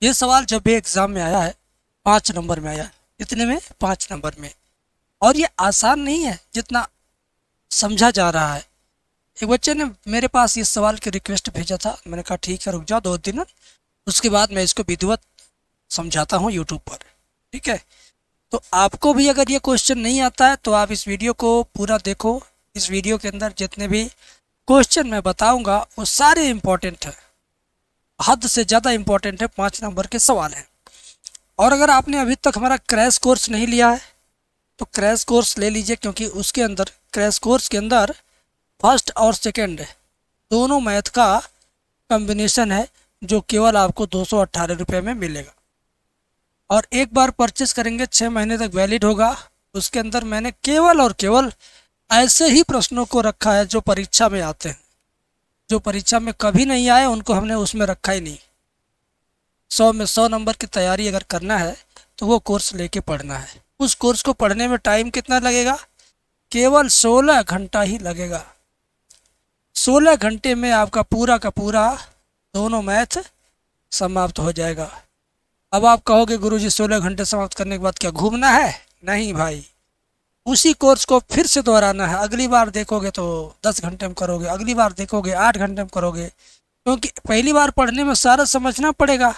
ये सवाल जब भी एग्जाम में आया है 5 नंबर में आया है। कितने में? 5 नंबर में। और ये आसान नहीं है जितना समझा जा रहा है। एक बच्चे ने मेरे पास इस सवाल की रिक्वेस्ट भेजा था, मैंने कहा ठीक है रुक जाओ 2 दिन, उसके बाद मैं इसको विधिवत समझाता हूँ यूट्यूब पर। ठीक है, तो आपको भी अगर ये क्वेश्चन नहीं आता है तो आप इस वीडियो को पूरा देखो। इस वीडियो के अंदर जितने भी क्वेश्चन मैं बताऊंगा वो सारे इंपॉर्टेंट है, हद से ज़्यादा इंपॉर्टेंट है, 5 नंबर के सवाल हैं। और अगर आपने अभी तक हमारा क्रैश कोर्स नहीं लिया है तो क्रैश कोर्स ले लीजिए, क्योंकि उसके अंदर क्रैश कोर्स के अंदर फर्स्ट और सेकंड दोनों मैथ का कॉम्बिनेशन है, जो केवल आपको 218 रुपये में मिलेगा। और एक बार परचेस करेंगे 6 महीने तक वैलिड होगा। उसके अंदर मैंने केवल और केवल ऐसे ही प्रश्नों को रखा है जो परीक्षा में आते हैं, जो परीक्षा में कभी नहीं आए उनको हमने उसमें रखा ही नहीं। 100 में 100 नंबर की तैयारी अगर करना है तो वो कोर्स लेके पढ़ना है। उस कोर्स को पढ़ने में टाइम कितना लगेगा? केवल 16 घंटा ही लगेगा। 16 घंटे में आपका पूरा का पूरा दोनों मैथ समाप्त हो जाएगा। अब आप कहोगे गुरुजी 16 घंटे समाप्त करने के बाद क्या घूमना है? नहीं भाई, उसी कोर्स को फिर से दोहराना है। अगली बार देखोगे तो 10 घंटे में करोगे, अगली बार देखोगे 8 घंटे में करोगे, क्योंकि पहली बार पढ़ने में सारा समझना पड़ेगा।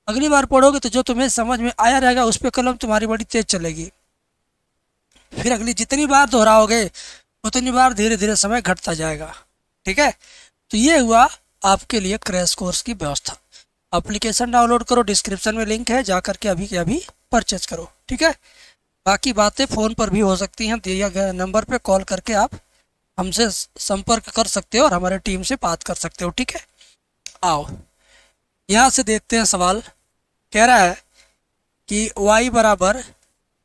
अगली बार पढ़ोगे तो जो तुम्हें समझ में आया रहेगा उस पर कलम तुम्हारी बड़ी तेज चलेगी। फिर अगली जितनी बार दोहराओगे उतनी बार धीरे धीरे समय घटता जाएगा। ठीक है, तो ये हुआ आपके लिए क्रैश कोर्स की व्यवस्था। एप्लीकेशन डाउनलोड करो, डिस्क्रिप्शन में लिंक है, जा करके अभी के अभी परचेज करो। ठीक है, बाकी बातें फ़ोन पर भी हो सकती हैं, दिए गए नंबर पे कॉल करके आप हमसे संपर्क कर सकते हो और हमारे टीम से बात कर सकते हो। ठीक है, आओ यहाँ से देखते हैं सवाल। कह रहा है कि y बराबर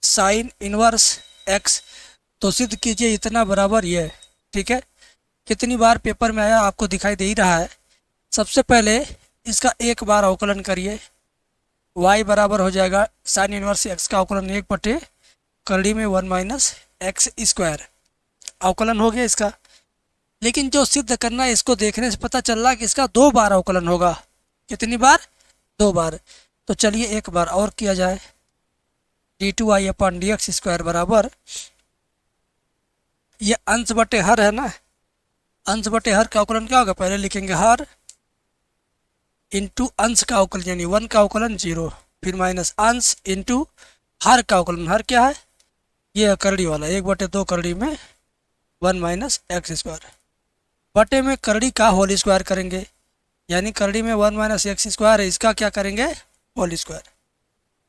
साइन इनवर्स x, तो सिद्ध कीजिए इतना बराबर ये। ठीक है, कितनी बार पेपर में आया आपको दिखाई दे ही रहा है। सबसे पहले इसका एक बार अवकलन करिए। y बराबर हो जाएगा साइन इनवर्स x का अवकलन 1 करड़ी में 1 माइनस एक्स स्क्वायर। अवकलन हो गया इसका। लेकिन जो सिद्ध करना है इसको देखने से पता चल रहा है कि इसका 2 बार अवकलन होगा। कितनी बार? 2 बार। तो चलिए एक बार और किया जाए। d2y अपन dx स्क्वायर बराबर, ये अंश बटे हर है ना, अंश बटे हर का अवकलन क्या होगा? पहले लिखेंगे हर इंटू अंश का अवकलन यानी 1 का अवकलन 0, फिर माइनस अंश इंटू हर का अवकलन, हर क्या है? ये करड़ी वाला 1/2 करड़ी में 1 माइनस एक्स स्क्वायर, बटे में करड़ी का होल स्क्वायर करेंगे, यानी करड़ी में 1 माइनस एक्स स्क्वायर है, इसका क्या करेंगे? Whole square.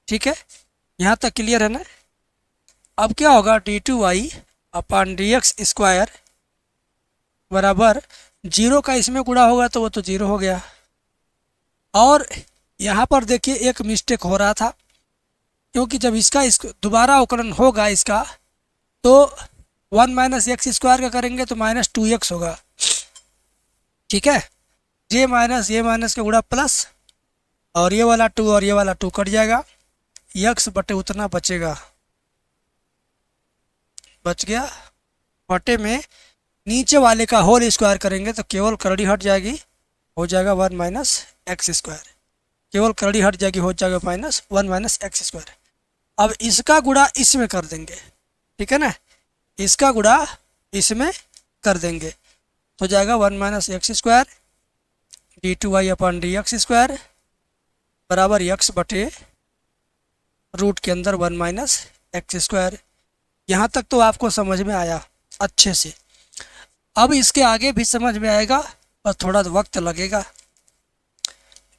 ठीक है, यहाँ तक क्लियर है ना? अब क्या होगा? d2y अपन dx स्क्वायर बराबर 0 का इसमें गुणा होगा तो वो तो 0 हो गया। और यहाँ पर देखिए एक मिस्टेक हो रहा था, क्योंकि जब इसका दोबारा अवकलन होगा इसका तो 1 माइनस एक्स स्क्वायर का करेंगे तो माइनस 2x होगा। ठीक है, ये माइनस का गुणा प्लस, और ये वाला 2 और ये वाला 2 कट जाएगा, x बटे उतना बचेगा, बच गया। बटे में नीचे वाले का होल स्क्वायर करेंगे तो केवल करड़ी हट जाएगी, हो जाएगा 1 माइनस एक्स स्क्वायर, केवल करड़ी हट जाएगी, हो जाएगा माइनस 1 माइनस एक्स स्क्वायर। अब इसका गुणा इसमें कर देंगे। ठीक है ना, इसका गुणा इसमें कर देंगे तो जाएगा 1 माइनस एक्स स्क्वायर d2y अपन dx स्क्वायर बराबर x बटे रूट के अंदर 1 माइनस एक्स स्क्वायर। यहाँ तक तो आपको समझ में आया अच्छे से। अब इसके आगे भी समझ में आएगा पर थोड़ा वक्त लगेगा।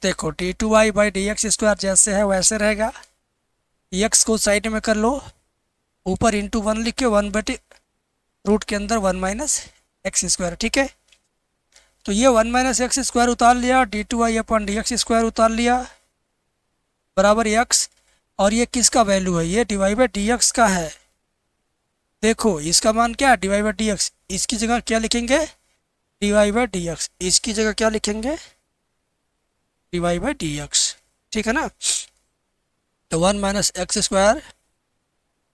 देखो d2y बाई dx स्क्वायर जैसे है वैसे रहेगा, x को साइड में कर लो, ऊपर इंटू 1 लिख के 1 बटे रूट के अंदर 1 माइनस एक्स स्क्वायर। ठीक है, तो ये 1 माइनस एक्स स्क्वायर उतार लिया, d2y अपन dx स्क्वायर उतार लिया बराबर x, और ये किसका वैल्यू है? ये डिवाइड बाई dx का है। देखो इसका मान क्या है? Divide by dx। इसकी जगह क्या लिखेंगे? Divide by dx। इसकी जगह क्या लिखेंगे? Divide by dx। ठीक है ना, तो 1 माइनस एक्स स्क्वायर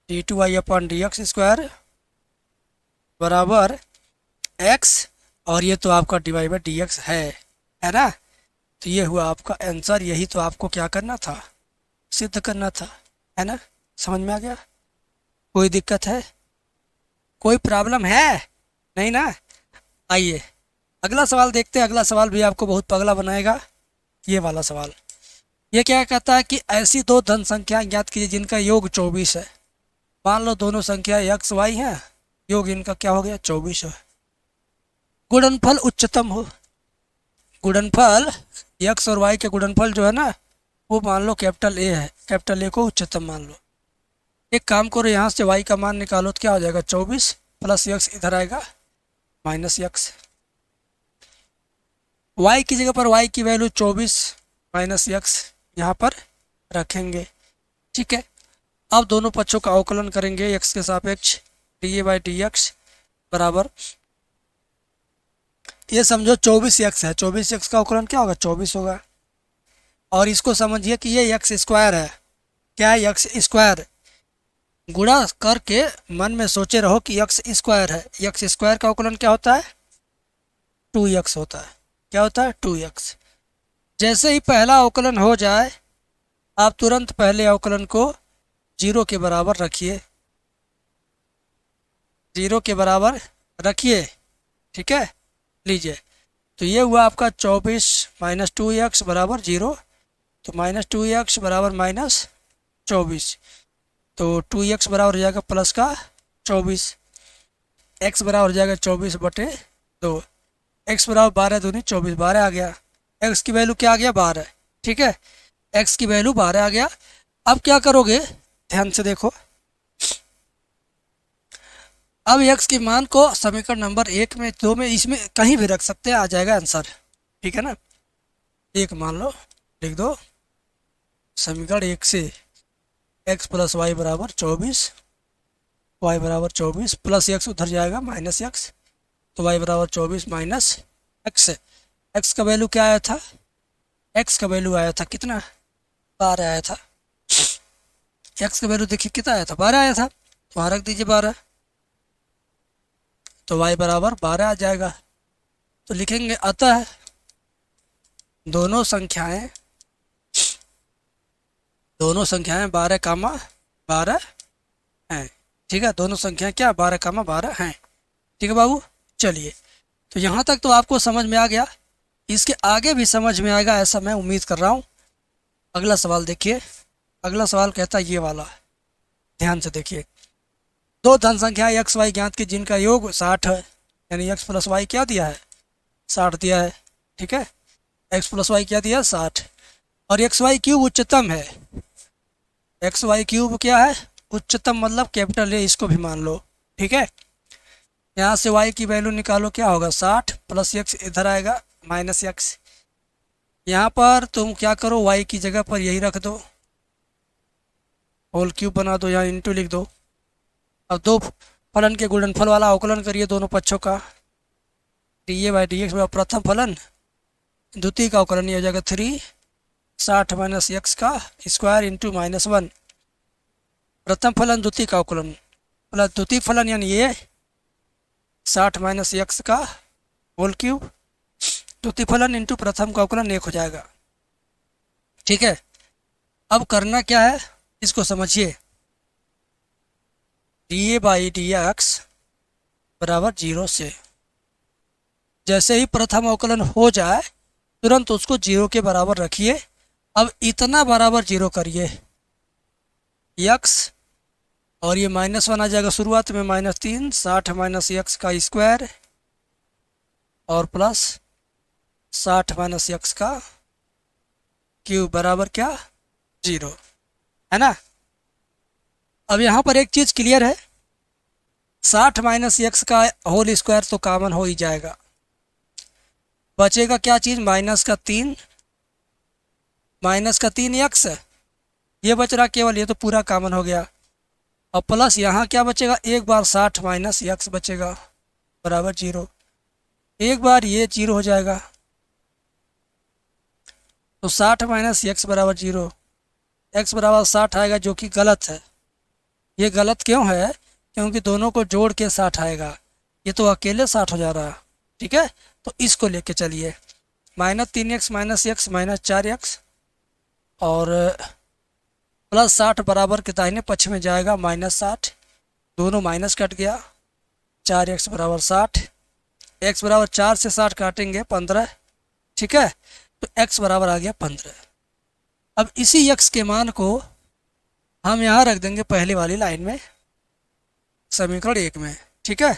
d2y अपन dx स्क्वायर बराबर x, और ये तो आपका डिवाइड बाई dx है ना। तो ये हुआ आपका आंसर। यही तो आपको क्या करना था, सिद्ध करना था, है ना। समझ में आ गया? कोई दिक्कत है, कोई प्रॉब्लम है? नहीं ना। आइए अगला सवाल देखते हैं। अगला सवाल भी आपको बहुत पगला बनाएगा। ये वाला सवाल, ये क्या कहता है कि ऐसी दो धन संख्या ज्ञात कीजिए जिनका योग 24 है। मान लो दोनों संख्या एक्स वाई है, योग इनका क्या हो गया, 24 है। गुणनफल उच्चतम हो। गुणनफल एक्स और वाई के गुणनफल जो है ना, वो मान लो कैपिटल ए है, कैपिटल ए को उच्चतम मान लो। एक काम करो, यहाँ से वाई का मान निकालो तो क्या हो जाएगा, 24 प्लस एक्स इधर आएगा माइनस एक्स। वाई की जगह पर वाई की वैल्यू 24 माइनस एक्स यहाँ पर रखेंगे। ठीक है, अब दोनों पक्षों का अवकलन करेंगे एक्स के सापेक्ष, D A by d x बराबर, ये समझो 24 एक्स है, 24 एक्स का अवकलन क्या होगा, 24 होगा। और इसको समझिए कि ये एक्स स्क्वायर है। क्या है, एक्स स्क्वायर। गुणा करके मन में सोचे रहो कि एक्स स्क्वायर है। एक्स स्क्वायर का अवकलन क्या होता है, 2x होता है। क्या होता है, 2x। जैसे ही पहला अवकलन हो जाए, आप तुरंत पहले अवकलन को 0 के बराबर रखिए, 0 के बराबर रखिए। ठीक है, लीजिए, तो ये हुआ आपका 24 माइनस 2x बराबर 0। तो माइनस 2x बराबर माइनस 24, तो 2x बराबर हो जाएगा प्लस का 24, x बराबर हो जाएगा 24/2, x बराबर 12 दूनी 24, 12 आ गया। x की वैल्यू क्या आ गया, 12। ठीक है, x की वैल्यू 12 आ गया। अब क्या करोगे, ध्यान से देखो। अब x के मान को समीकरण नंबर 1 में, 2 में, इसमें कहीं भी रख सकते हैं, आ जाएगा आंसर। ठीक है ना। एक मान लो, लिख दो समीकरण 1 से x प्लस वाई बराबर 24, y बराबर 24 प्लस x उधर जाएगा माइनस x, तो y बराबर 24 माइनस x। x का वैल्यू क्या आया था, x का वैल्यू आया था कितना, 12 आया था। x का वैल्यू देखिए कितना आया था, 12 आया था, तो वहाँ रख दीजिए 12, तो y बराबर 12 आ जाएगा। तो लिखेंगे अतः दोनों संख्याएं 12 कामा 12 हैं। ठीक है, दोनों संख्याएं क्या 12 कामा 12 हैं। ठीक है बाबू, चलिए, तो यहाँ तक तो आपको समझ में आ गया। इसके आगे भी समझ में आएगा ऐसा मैं उम्मीद कर रहा हूँ। अगला सवाल देखिए। अगला सवाल कहता है ये वाला, ध्यान से देखिए। दो धन संख्या एक्स वाई ज्ञात की जिनका योग 60 है, यानी एक्स प्लस वाई क्या दिया है, 60 दिया है। ठीक है, एक्स प्लस वाई क्या दिया है, 60। और एक्स वाई क्यूब उच्चतम है। एक्स वाई क्यूब क्या है, उच्चतम, मतलब कैपिटल ए, इसको भी मान लो। ठीक है, यहाँ से y की वैल्यू निकालो, क्या होगा 60 प्लस एक्स इधर आएगा माइनस एक्स। यहाँ पर तुम क्या करो, y की जगह पर यही रख दो, होल क्यूब बना दो, यहाँ इंटू लिख दो। अब दो फलन के गुणनफल वाला अवकलन करिए दोनों पक्षों का, D A by d x. प्रथम फलन द्वितीय का अवकलन ये हो जाएगा 3 60 माइनस एक्स का स्क्वायर इंटू -1। प्रथम फलन द्वितीय का अवकलन प्लस द्वितीय फलन यानी ये 60 माइनस एक्स का होल क्यूब, द्वितीय फलन इंटू प्रथम का अवकलन 1 हो जाएगा। ठीक है, अब करना क्या है, इसको समझिए। D A by d x बराबर 0 से, जैसे ही प्रथम अवकलन हो जाए तुरंत उसको 0 के बराबर रखिए। अब इतना बराबर 0 करिए x, और ये -1 आ जाएगा शुरुआत में, -3 60 माइनस एक्स का स्क्वायर और प्लस 60 माइनस एक्स का क्यूब बराबर क्या, 0, है ना। अब यहाँ पर एक चीज़ क्लियर है, 60 माइनस एक्स का होल स्क्वायर तो कॉमन हो ही जाएगा, बचेगा क्या चीज़, माइनस का 3 एक्स, ये बच रहा केवल, ये तो पूरा कॉमन हो गया। और प्लस यहाँ क्या बचेगा, एक बार 60 माइनस एक्स बचेगा बराबर 0, एक बार ये 0 हो जाएगा। तो 60 माइनस एक्स बराबर 0, एक्स बराबर 60 आएगा, जो कि गलत है। ये गलत क्यों है, क्योंकि दोनों को जोड़ के 60 आएगा, ये तो अकेले 60 हो जा रहा है। ठीक है, तो इसको लेके चलिए, -3x -x -4x और +60 बराबर के दाहिने पक्ष में जाएगा -60, दोनों माइनस कट गया, 4x बराबर 60, x बराबर 4 से 60 काटेंगे 15, ठीक है। तो x बराबर आ गया 15। अब इसी x के मान को हम यहाँ रख देंगे पहली वाली लाइन में, समीकरण 1 में, ठीक है।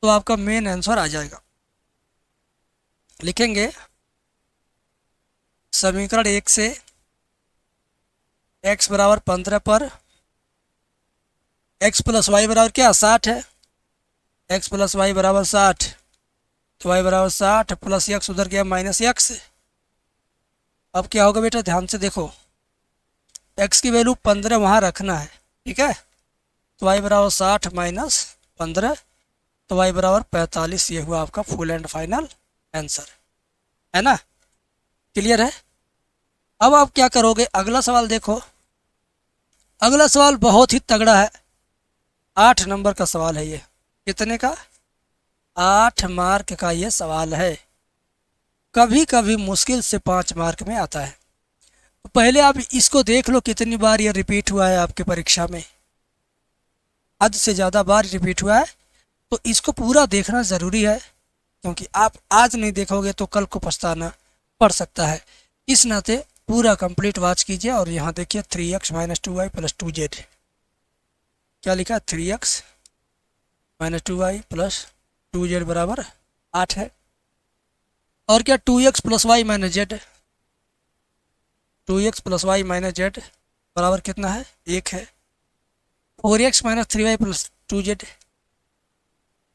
तो आपका मेन आंसर आ जाएगा। लिखेंगे समीकरण 1 से x बराबर 15 पर x प्लस वाई बराबर क्या 60 है, x प्लस वाई बराबर 60, तो y बराबर 60 प्लस x उधर गया -x। अब क्या होगा बेटा, ध्यान से देखो, x की वैल्यू 15 वहाँ रखना है, ठीक है। तो y बराबर 60 -15, तो y बराबर 45। ये हुआ आपका फुल एंड फाइनल आंसर, है ना। क्लियर है। अब आप क्या करोगे, अगला सवाल देखो। अगला सवाल बहुत ही तगड़ा है, 8 नंबर का सवाल है ये। कितने का? 8 मार्क का ये सवाल है। कभी कभी मुश्किल से 5 मार्क में आता है। तो पहले आप इसको देख लो कितनी बार ये रिपीट हुआ है आपके परीक्षा में, हद से ज़्यादा बार रिपीट हुआ है। तो इसको पूरा देखना ज़रूरी है, क्योंकि आप आज नहीं देखोगे तो कल को पछताना पड़ सकता है। इस नाते पूरा कंप्लीट वॉच कीजिए। और यहाँ देखिए 3x - 2y + 2z, क्या लिखा है, 3x - 2y + 2z बराबर 8 है। और क्या 2x + y - z, 2x + y - z बराबर कितना है, 1 है। 4x - 3y + 2z,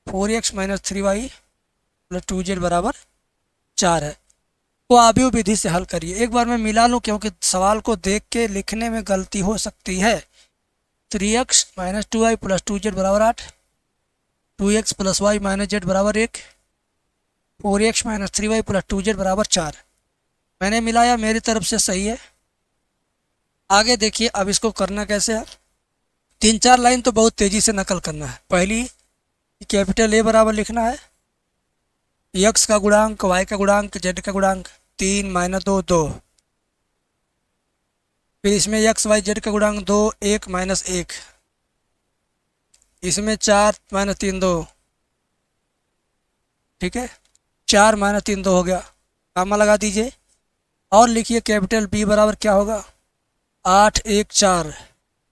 4x - 3y + 2z बराबर 4 है। तो आबियो विधि से हल करिए। एक बार मैं मिला लूँ, क्योंकि सवाल को देख के लिखने में गलती हो सकती है। 3x - 2y + 2z बराबर 8, 2x + y - z बराबर 1, 4x - 3y + 2z बराबर 4। मैंने मिलाया, मेरी तरफ से सही है। आगे देखिए अब इसको करना कैसे है। 3-4 लाइन तो बहुत तेज़ी से नकल करना है। पहली, कैपिटल A बराबर लिखना है, x का गुणांक, y का गुणांक, z का गुणांक, 3 - 2 2। फिर इसमें x y z का गुणांक 2 1 - 1, इसमें 4 - 3 2, ठीक है। 4 - 3 2 हो गया, कामा लगा दीजिए। और लिखिए कैपिटल B बराबर क्या होगा, 8 1 4,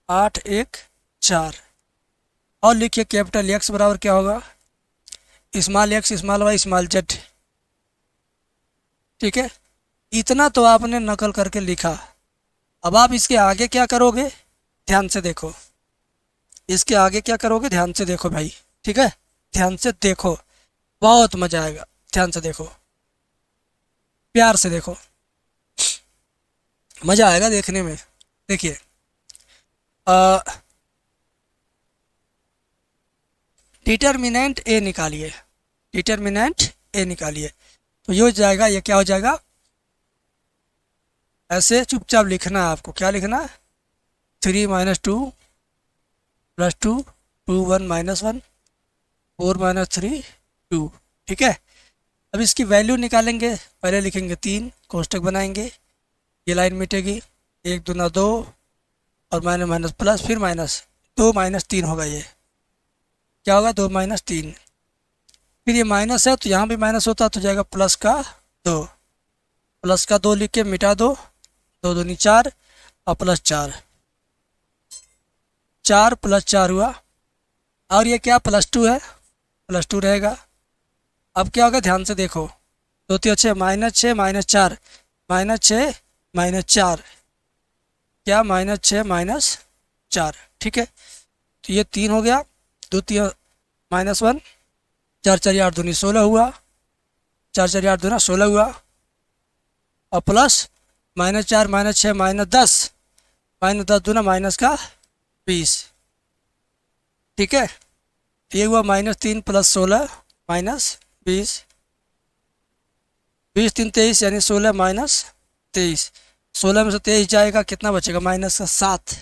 8 1 4। और लिखिए कैपिटल X बराबर क्या होगा, small x small y small z, ठीक है। इतना तो आपने नकल करके लिखा। अब आप इसके आगे क्या करोगे, ध्यान से देखो। इसके आगे क्या करोगे, ध्यान से देखो भाई, ठीक है। ध्यान से देखो, बहुत मजा आएगा। ध्यान से देखो, प्यार से देखो, मजा आएगा देखने में। देखिए डिटर्मिनेंट ए निकालिए, डिटर्मिनेंट ए निकालिए। तो ये हो जाएगा, ये क्या हो जाएगा, ऐसे चुपचाप लिखना है आपको। क्या लिखना है, 3 - 2 + 2 2 1 - 1 4 - 3 2, ठीक है। अब इसकी वैल्यू निकालेंगे। पहले लिखेंगे 3, कोष्टक बनाएंगे, ये लाइन मिटेगी, 1 दूना 2 और माइनस माइनस प्लस, फिर माइनस, 2 - 3 होगा। ये क्या होगा, 2 - 3। फिर ये माइनस है तो यहाँ भी माइनस होता तो जाएगा प्लस का 2, प्लस का 2 लिख के मिटा दो, 2 दूनी 4 और +4, 4 + 4 हुआ। और ये क्या, +2 है, +2 रहेगा। अब क्या होगा, ध्यान से देखो, 2 3 6 -6 -4 -6 -4, क्या, -6 -4, ठीक है। तो ये 3 हो गया, 2 3 -1, 4 4 8 दूनी 16 हुआ, 4 4 8 दूना 16 हुआ। और प्लस -4 -6 -10, -10 दूना माइनस का 20, ठीक है। ये हुआ -3 + 16 -20, 20 3 23 यानी 16 - 23, 16 में से 23 जाएगा, कितना बचेगा, -7,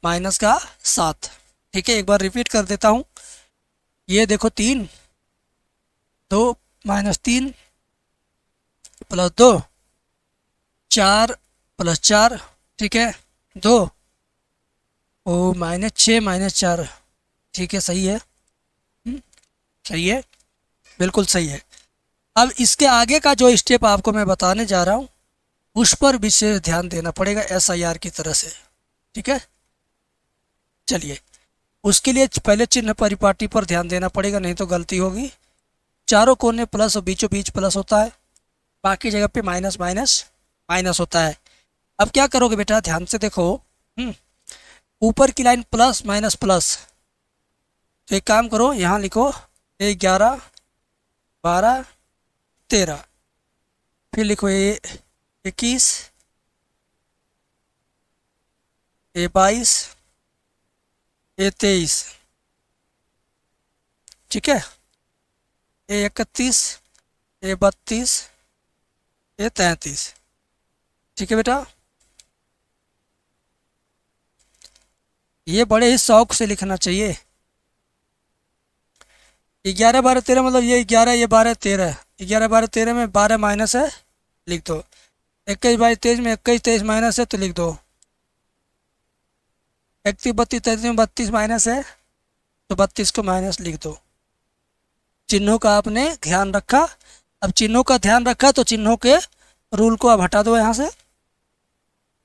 -7, ठीक है। एक बार रिपीट कर देता हूँ। ये देखो 3 2 -3 प्लस 2, 4 प्लस 4, ठीक है, 2, ओ -6 -4, ठीक है, सही है। सही है, बिल्कुल सही है। अब इसके आगे का जो स्टेप आपको मैं बताने जा रहा हूँ उस पर विशेष ध्यान देना पड़ेगा SIR की तरह से, ठीक है। चलिए, उसके लिए पहले चिन्ह परिपाटी पर ध्यान देना पड़ेगा, नहीं तो गलती होगी। चारों कोने प्लस और बीचों बीच प्लस होता है, बाकी जगह पे माइनस माइनस माइनस होता है। अब क्या करोगे बेटा, ध्यान से देखो। ऊपर की लाइन प्लस माइनस प्लस, तो एक काम करो, यहाँ लिखो 11 12 13, फिर लिखो 21 22 23, ठीक है, 31 32 33, ठीक है बेटा। ये बड़े ही शौक से लिखना चाहिए। 11 12 13 मतलब ये 11, ये 12 13, 11 12 13 में 12 माइनस है, लिख दो। 21 22 23 में 21 23 माइनस है, तो लिख दो। 31 32 33 में 32 माइनस है, तो 32 को माइनस लिख दो। चिन्हों का आपने ध्यान रखा। अब चिन्हों का ध्यान रखा तो चिन्हों के रूल को अब हटा दो यहाँ से।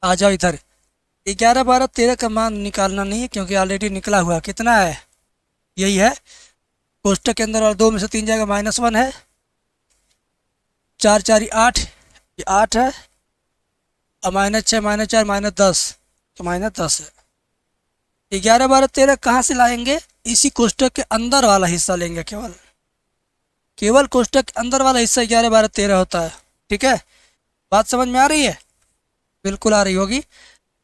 आ जाओ इधर। 11 12 13 का मान निकालना नहीं है क्योंकि ऑलरेडी निकला हुआ कितना है, यही है। कोष्टक के अंदर और 2 में से 3 जाएगा, -1 है। 4 4 8, ये 8 है। और -6 -4 -10, तो -10 है। 11 12 13 कहाँ से लाएंगे, इसी कोष्टक के अंदर वाला हिस्सा लेंगे, केवल कोष्टक के अंदर वाला हिस्सा 11 12 13 होता है, ठीक है। बात समझ में आ रही है, बिल्कुल आ रही होगी।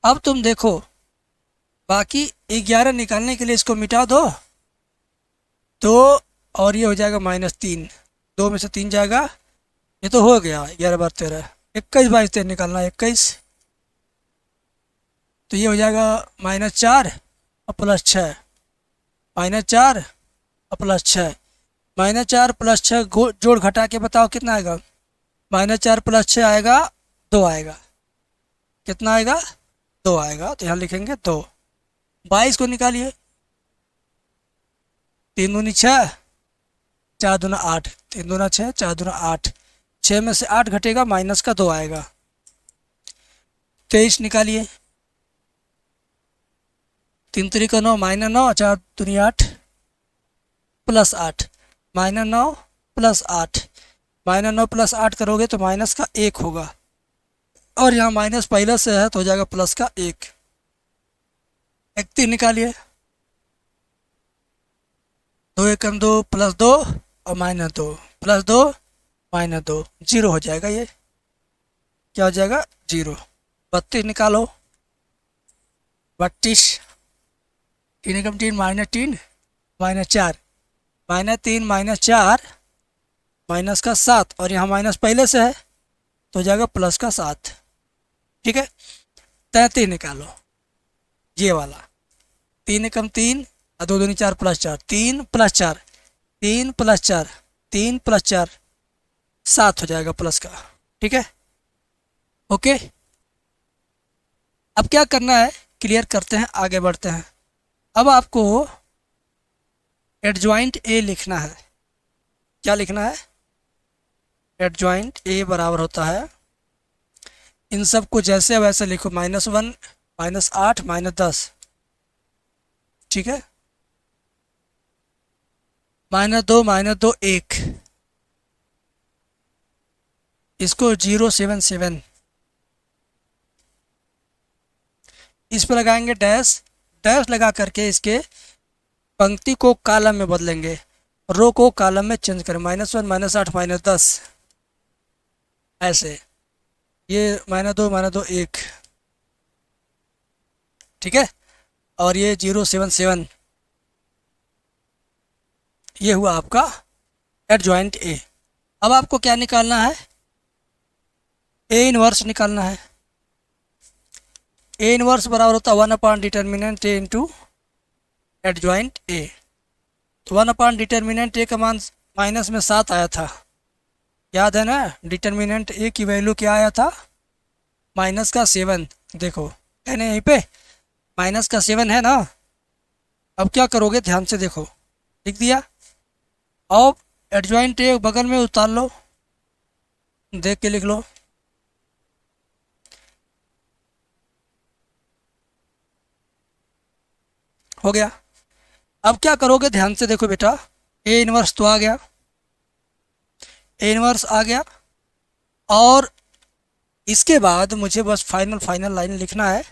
अब तुम देखो, बाकी 11 निकालने के लिए इसको मिटा दो, तो और ये हो जाएगा -3, 2 में से 3 जाएगा, ये तो हो गया 11 12 13। 21 22 13 निकालना है, 21, तो ये हो जाएगा -4 और +6, -4 और +6, -4 +6 जोड़ घटा के बताओ कितना आएगा। -4 +6 आएगा 2 आएगा, कितना आएगा, 2 आएगा, तो यहाँ लिखेंगे 2। 22 को निकालिए, 3 दूनी 6, 4 दूना 8, 3 दूना 6, 4 दूना 8, 6 में से 8 घटेगा, माइनस का 2 आएगा। 23 निकालिए, 3 3 9, -9, 4 दूनी 8, +8, -9 +8, -9 +8 करोगे तो माइनस का 1 होगा, और यहाँ माइनस पहले से है तो हो जाएगा प्लस का 1। 31 निकालिए, 2 एकम 2 +2 और -2, +2 -2, 0 हो जाएगा। ये क्या हो जाएगा, 0। 32 निकालो, 32, 3 एकम 3 -3 -4, -3 -4 माइनस का 7, और यहाँ माइनस पहले से है तो हो जाएगा प्लस का 7, ठीक है। 33 निकालो, ये वाला, 3 एकम 3 और 2 दूनी 4 +4, 3 +4, 3 +4, 3 +4, 7 हो जाएगा प्लस का, ठीक है। ओके, अब क्या करना है, क्लियर करते हैं, आगे बढ़ते हैं। अब आपको एडजॉइंट ए लिखना है। क्या लिखना है, एडजॉइंट ए बराबर होता है, इन सब को जैसे वैसे लिखो, -1 -8 -10, ठीक है। -2 -2 1, इसको 077, इस पर लगाएंगे डैश, डैश लगा करके इसके पंक्ति को कॉलम में बदलेंगे, रो को कॉलम में चेंज करें, -1 -8 -10, ऐसे। ये -2 -2 1, ठीक है, और ये 077, ये हुआ आपका एडजॉइंट ए। अब आपको क्या निकालना है, ए इनवर्स निकालना है। ए इनवर्स बराबर होता है 1/डिटर्मिनेंट ए इंटू एडजॉइंट ए। तो 1/डिटर्मिनेंट ए का मान माइनस में 7 आया था, याद है ना, डिटर्मिनेंट ए की वैल्यू क्या आया था, -7। देखो है ना यहीं पे, -7 है ना। अब क्या करोगे ध्यान से देखो, लिख दिया। अब एडजॉइंट ए बगल में उतार लो, देख के लिख लो। हो गया। अब क्या करोगे ध्यान से देखो बेटा, ए इनवर्स तो आ गया, ए इनवर्स आ गया, और इसके बाद मुझे बस फाइनल फाइनल लाइन लिखना है,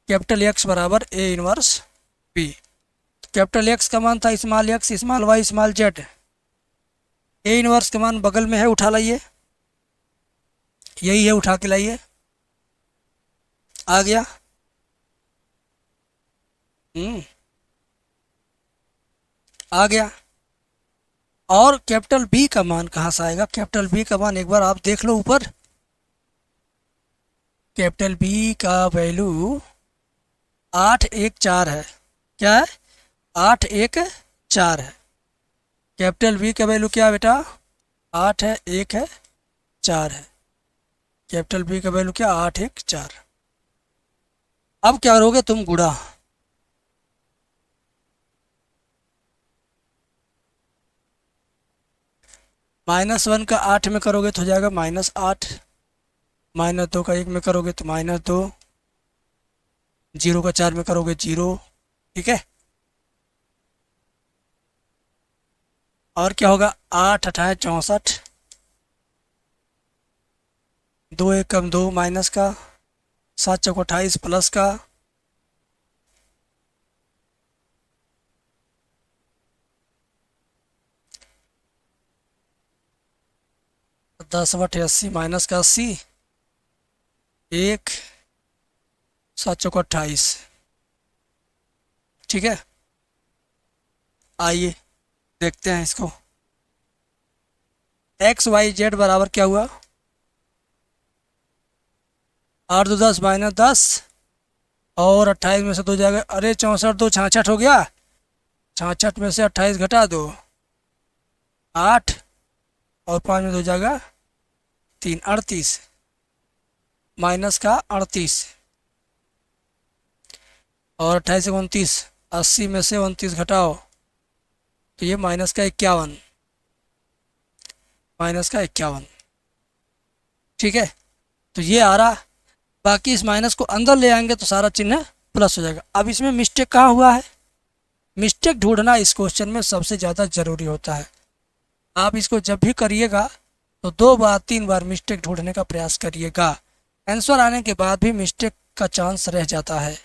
कैपिटल एक्स बराबर A inverse B. Capital x का मान था small x small y small z, A inverse का मान बगल में है, उठा लाइए, यही है, उठा के लाइए, आ गया। आ गया। और कैपिटल बी का मान कहाँ से आएगा, कैपिटल बी का मान एक बार आप देख लो ऊपर, कैपिटल बी का वैल्यू 814 है। क्या है, 814 है। कैपिटल बी का वैल्यू क्या है बेटा, 8 है, 1 है, 4 है। कैपिटल बी का वैल्यू क्या, 814। अब क्या करोगे तुम, गुणा। -1 का 8 में करोगे तो हो जाएगा -8, -2 का 1 में करोगे तो -2, 0 का 4 में करोगे 0। ठीक है। और क्या होगा, 8 8 64, 2 1 कम 2 माइनस का, 7 चौक 28 प्लस का, दस बटे 80 माइनस का 80, 1 7 चौक 28। ठीक है। आइए देखते हैं इसको, एक्स वाई जेड बराबर क्या हुआ, 8 2 10 -10, और 28 में से 2 जाएगा, अरे 64 2 66 हो गया, 66 में से 28 घटा दो, 8, और 5 में 2 जाएगा 3, 38, माइनस का 38, और 28 से 29, 80 में से 29 घटाओ तो ये -51, -51। ठीक है, तो ये आ रहा। बाकी इस माइनस को अंदर ले आएंगे तो सारा चिन्ह प्लस हो जाएगा। अब इसमें मिस्टेक कहाँ हुआ है, मिस्टेक ढूंढना इस क्वेश्चन में सबसे ज़्यादा ज़रूरी होता है। आप इसको जब भी करिएगा तो 2 बार 3 बार मिस्टेक ढूंढने का प्रयास करिएगा। आंसर आने के बाद भी मिस्टेक का चांस रह जाता है।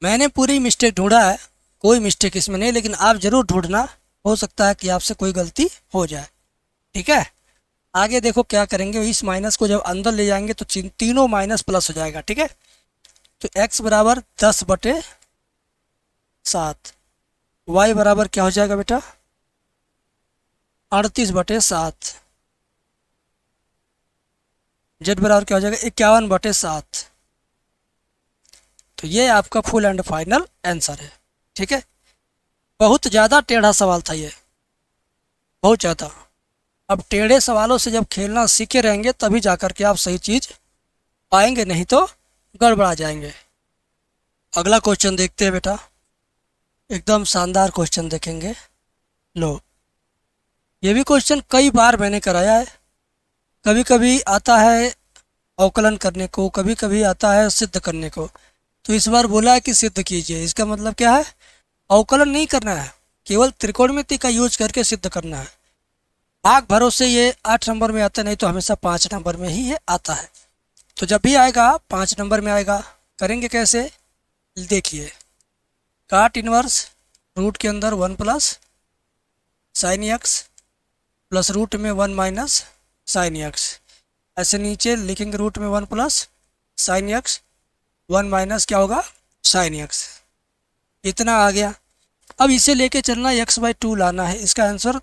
मैंने पूरी मिस्टेक ढूंढा है, कोई मिस्टेक इसमें नहीं, लेकिन आप ज़रूर ढूंढना, हो सकता है कि आपसे कोई गलती हो जाए। ठीक है। आगे देखो क्या करेंगे, इस माइनस को जब अंदर ले जाएंगे तो तीनों माइनस प्लस हो जाएगा। ठीक है, तो x बराबर 10/7, y बराबर क्या हो जाएगा बेटा, 38/7, z बराबर क्या हो जाएगा, 51/7। तो ये आपका फुल एंड फाइनल आंसर है। ठीक है, बहुत ज़्यादा टेढ़ा सवाल था ये, बहुत ज़्यादा। अब टेढ़े सवालों से जब खेलना सीखे रहेंगे तभी जाकर के आप सही चीज़ पाएंगे, नहीं तो गड़बड़ा जाएंगे। अगला क्वेश्चन देखते हैं बेटा, एकदम शानदार क्वेश्चन देखेंगे। लो, ये भी क्वेश्चन कई बार मैंने कराया है। कभी कभी आता है अवकलन करने को, कभी कभी आता है सिद्ध करने को। तो इस बार बोला है कि सिद्ध कीजिए। इसका मतलब क्या है, अवकलन नहीं करना है, केवल त्रिकोणमिति का यूज करके सिद्ध करना है। भाग भरोसे ये 8 नंबर में आता है, नहीं तो हमेशा 5 नंबर में ही ये आता है। तो जब भी आएगा 5 नंबर में आएगा। करेंगे कैसे, देखिए, काट इनवर्स रूट के अंदर 1 plus sine x plus root में 1 माइनस साइन एक्स, ऐसे नीचे लिखेंगे रूट में 1 प्लस साइन एक्स 1 माइनस क्या होगा साइन एक्स। इतना आ गया। अब इसे लेके चलना, x/2 लाना है। इसका आंसर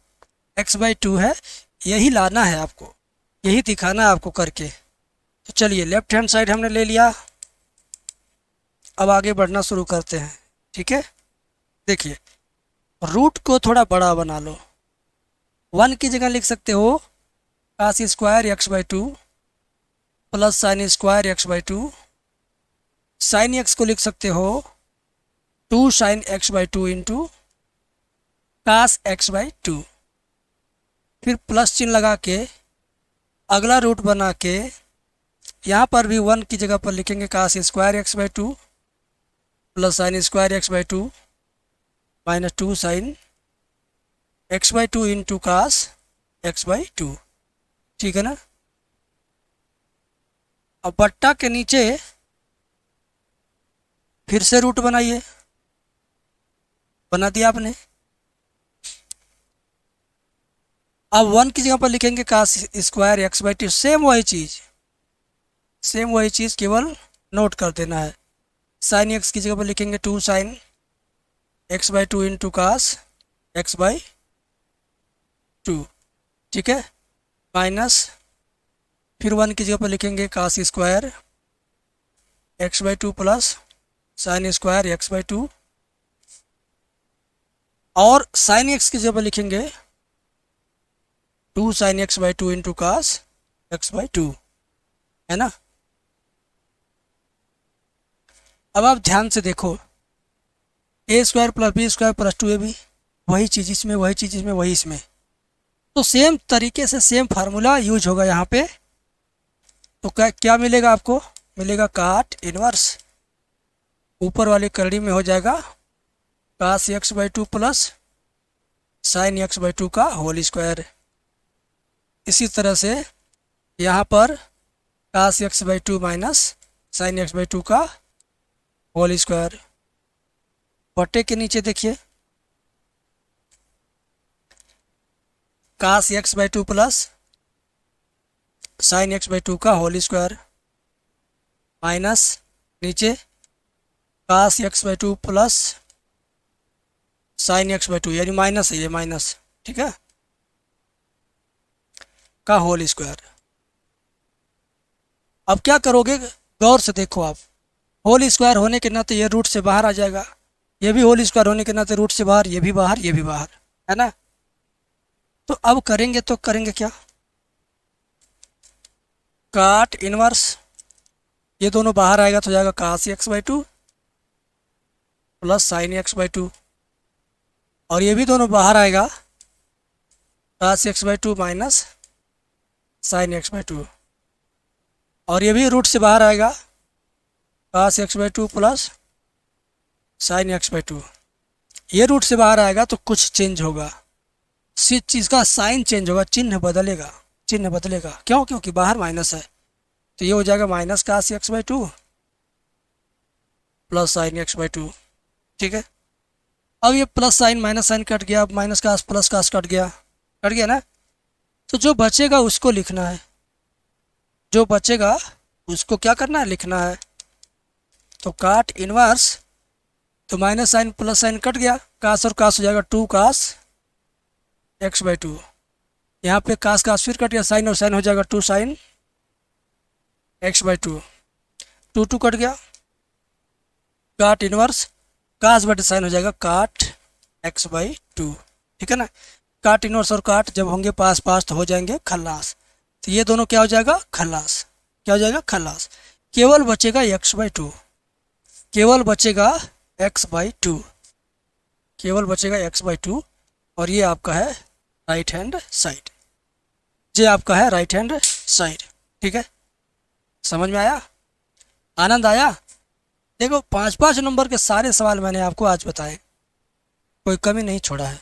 x/2 है, यही लाना है आपको, यही दिखाना है आपको करके। तो चलिए, लेफ्ट हैंड साइड हमने ले लिया, अब आगे बढ़ना शुरू करते हैं। ठीक है, देखिए, रूट को थोड़ा बड़ा बना लो। 1 की जगह लिख सकते हो cos square x by two plus sine square x by two. Sine x को लिख सकते हो 2 sine x by two into cos x by two. फिर प्लस चिन्ह लगा के अगला रूट बना के यहाँ पर भी 1 की जगह पर लिखेंगे cos square x by two plus sine square x by two minus 2 sine x by two into cos x by two. ठीक है ना। अब बट्टा के नीचे फिर से रूट बनाइए। बना दिया आपने। अब 1 की जगह पर लिखेंगे cos square x by two. Same वही चीज़ केवल नोट कर देना है। साइन एक्स की जगह पर लिखेंगे 2 sine x by two into cos x by two. ठीक है। माइनस फिर 1 की जगह पर लिखेंगे cos square x by two plus sine square x by two. और साइन एक्स की जगह पर लिखेंगे 2 sine x by two into cos x by two. है ना। अब आप ध्यान से देखो, A square plus B square plus 2ab, वही चीज़ इसमें, वही चीज़ इसमें, वही इसमें। तो सेम तरीके से सेम फार्मूला यूज होगा यहाँ पे। तो क्या मिलेगा आपको? मिलेगा काट इनवर्स। ऊपर वाली करड़ी में हो जाएगा cos x by two plus sine x by two का होल स्क्वायर। इसी तरह से यहाँ पर cos x by two minus sine x by two का होल स्क्वायर। बटे के नीचे देखिए cos x by two plus sine x by two का होल स्क्वायर माइनस नीचे cos x by two plus sine x by two, यानी minus है ये माइनस, ठीक है, का होल स्क्वायर। अब क्या करोगे, गौर से देखो आप। होल स्क्वायर होने के नाते ये रूट से बाहर आ जाएगा, ये भी होल स्क्वायर होने के नाते रूट से बाहर, ये भी बाहर, ये भी बाहर, है ना। तो अब करेंगे क्या, काट इनवर्स, ये दोनों बाहर आएगा तो जाएगा cos x by two plus sine x by two, और ये भी दोनों बाहर आएगा cos x by two minus sine x by two, और ये भी रूट से बाहर आएगा cos x by two plus sine x by two. ये रूट से बाहर आएगा तो कुछ चेंज होगा, चीज़ का साइन चेंज होगा, चिन्ह बदलेगा, क्यों? क्योंकि बाहर माइनस है, तो ये हो जाएगा minus cos x by two plus sine x by two. ठीक है। अब ये plus sine minus sine cut गया, अब minus cos plus cos cut गया ना। तो जो बचेगा उसको लिखना है, जो बचेगा उसको क्या करना है, लिखना है। तो काट इनवर्स, तो minus sine plus sine cut गया, कास और कास हो जाएगा 2 कास एक्स बाई टू। यहाँ पे कास कास फिर कट गया, साइन और साइन हो जाएगा 2 sine x by to, 2 cut गया, काट इनवर्स कास बटे साइन हो जाएगा काट एक्स बाई टू। ठीक है ना। काट इनवर्स और काट जब होंगे पास पास तो हो जाएंगे खल्लास, तो ये दोनों क्या हो जाएगा, खल्लास। क्या हो जाएगा, खल्लास। केवल बचेगा एक्स बाई टू, केवल बचेगा एक्स बाई टू, केवल बचेगा एक्स बाई टू, और ये आपका है राइट हैंड साइड, ये आपका है राइट हैंड साइड। ठीक है, समझ में आया, आनंद आया। देखो 5-5 नंबर के सारे सवाल मैंने आपको आज बताए, कोई कमी नहीं छोड़ा है।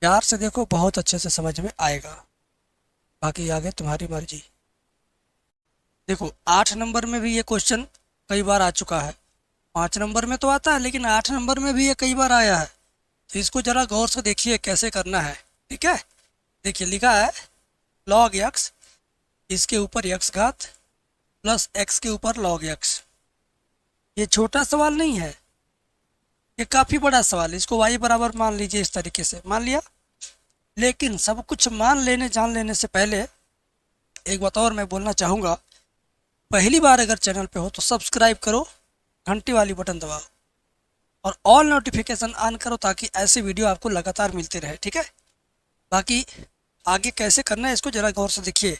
प्यार से देखो, बहुत अच्छे से समझ में आएगा, बाकी आगे तुम्हारी मर्जी। देखो 8 नंबर में भी ये क्वेश्चन कई बार आ चुका है, 5 नंबर में तो आता है लेकिन 8 नंबर में भी ये कई बार आया है, तो इसको ज़रा गौर से देखिए कैसे करना है। ठीक है, देखिए लिखा है log x, इसके ऊपर x घात प्लस x के ऊपर log x। ये छोटा सवाल नहीं है, ये काफ़ी बड़ा सवाल है। इसको y बराबर मान लीजिए, इस तरीके से मान लिया। लेकिन सब कुछ जान लेने से पहले एक बात और मैं बोलना चाहूँगा, पहली बार अगर चैनल पे हो तो सब्सक्राइब करो, घंटी वाली बटन दबाओ और ऑल नोटिफिकेशन ऑन करो, ताकि ऐसे वीडियो आपको लगातार मिलते रहे। ठीक है, बाकी आगे कैसे करना है इसको जरा गौर से देखिए।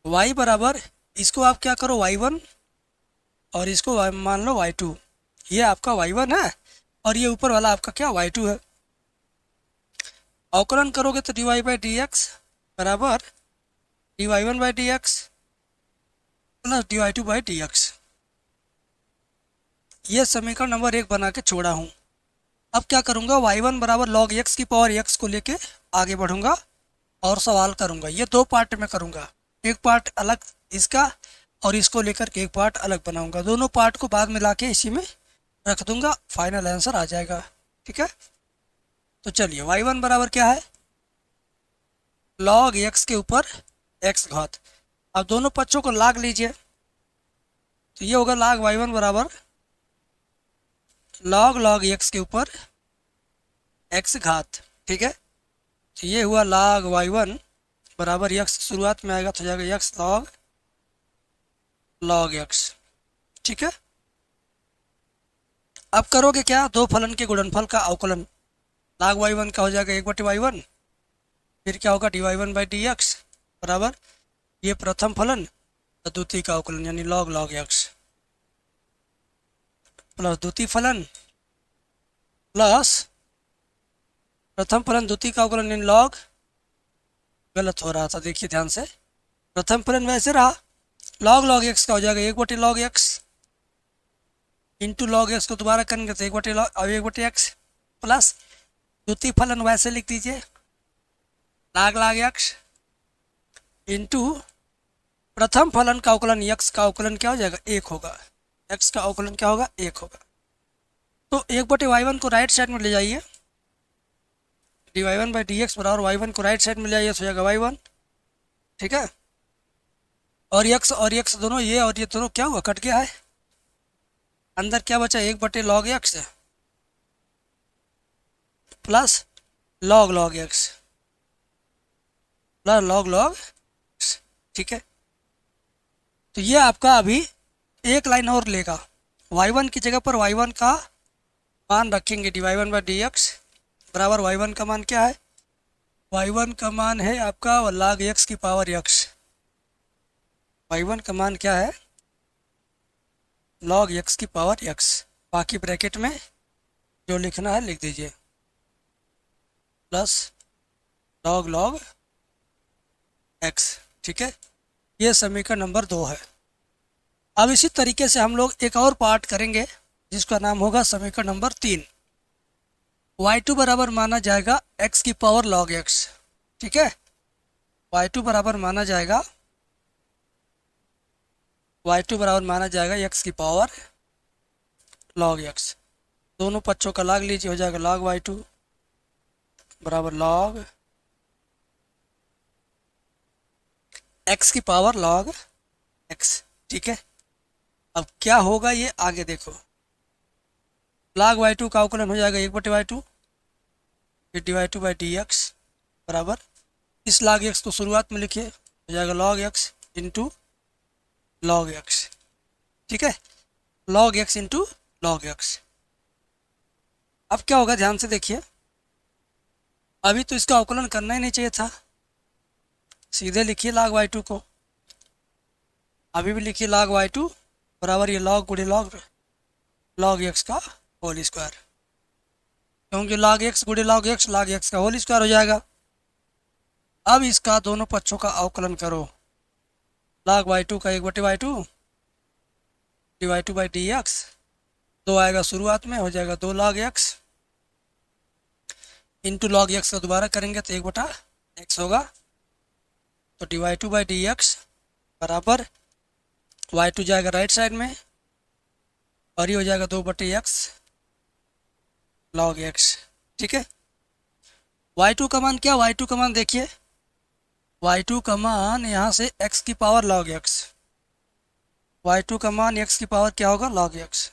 y बराबर, इसको आप क्या करो y1 और इसको मान लो y2। ये आपका y1 है और ये ऊपर वाला आपका क्या y2 है। अवकलन करोगे तो dy बाई डी एक्स बराबर dy1 by d x plus dy2 by d x. ये समीकरण नंबर 1 बना के छोड़ा हूँ। अब क्या करूँगा, y1 बराबर लॉग x की पावर x को लेके आगे बढ़ूंगा और सवाल करूँगा। ये दो पार्ट में करूँगा, एक पार्ट अलग इसका और इसको लेकर के एक पार्ट अलग बनाऊंगा। दोनों पार्ट को बाद में लाके इसी में रख दूंगा, फाइनल आंसर आ जाएगा। ठीक है, तो चलिए y1 बराबर क्या है, लॉग x के ऊपर x घात। अब दोनों पक्षों को लाग लीजिए तो ये होगा log y1 बराबर log x के ऊपर x घात। ठीक है, तो ये हुआ log y1 बराबर x शुरुआत में आएगा तो जाएगा x log x। ठीक है, अब करोगे क्या, दो फलन के गुणनफल का अवकलन। log y1 का हो जाएगा 1/y1, फिर क्या होगा dy1 बाई डी एक्स बराबर ये प्रथम फलन और द्वितीय का अवकलन यानी log x प्लस द्वितीय फलन प्लस प्रथम फलन द्वितीय का अवकलन यानी log, गलत हो रहा था देखिए ध्यान से, प्रथम फलन वैसे रहा, log x का हो जाएगा 1/log x into log x को दोबारा करेंगे तो 1/x प्लस द्वितीय फलन वैसे लिख दीजिए log x इंटू प्रथम फलन का अवकलन x का अवकलन क्या हो जाएगा 1 होगा, x का अवकलन क्या होगा 1 होगा। तो 1/y1 को राइट साइड में ले जाइए, dy1 बाई डी एक्स बराबर y1 को राइट साइड में ले जाइए तो हो जाएगा y1। ठीक है, और x दोनों ये और ये दोनों क्या हुआ, कट गया है, अंदर क्या बचा 1/log x plus log x plus log x। ठीक है, तो ये आपका अभी एक लाइन और लेगा, y1 की जगह पर y1 का मान रखेंगे dy1 बाई डी एक्स बराबर y1 का मान क्या है, y1 का मान है आपका log x की पावर x। y1 का मान क्या है, log x की पावर x। बाकी ब्रैकेट में जो लिखना है लिख दीजिए प्लस log x। ठीक है, ये समीकरण नंबर 2 है। अब इसी तरीके से हम लोग एक और पार्ट करेंगे जिसका नाम होगा समीकरण नंबर 3। y2 बराबर माना जाएगा x की पावर log x। ठीक है, y2 बराबर माना जाएगा x की पावर log x। दोनों पक्षों का log लीजिए, हो जाएगा log y2 बराबर log x की पावर log x। ठीक है, अब क्या होगा ये आगे देखो, log y2 का अवकलन हो जाएगा 1/y2 फिर dy2 बाई डी एक्स बराबर इस log x को शुरुआत में लिखिए, हो जाएगा log x into log x। ठीक है, log x into log x। अब क्या होगा ध्यान से देखिए, अभी तो इसका अवकलन करना ही नहीं चाहिए था, सीधे लिखिए log y2 को, अभी भी लिखिए log y2 बराबर ये log गुणे log x का होल स्क्वायर, क्योंकि log x गुणे log x का होल स्क्वायर हो जाएगा। अब इसका दोनों पक्षों का अवकलन करो, log y2 का 1/y2 dy2 by d x, 2 आएगा शुरुआत में, हो जाएगा 2 log x into log x का दोबारा करेंगे तो 1/x होगा, तो dy2 बाई डी एक्स बराबर y2 जाएगा राइट साइड में और ये हो जाएगा 2/x log x। ठीक है, y2 का मान क्या, y2 का मान देखिए, y2 का मान यहाँ से x की पावर log x, y2 का मान x की पावर क्या होगा log x,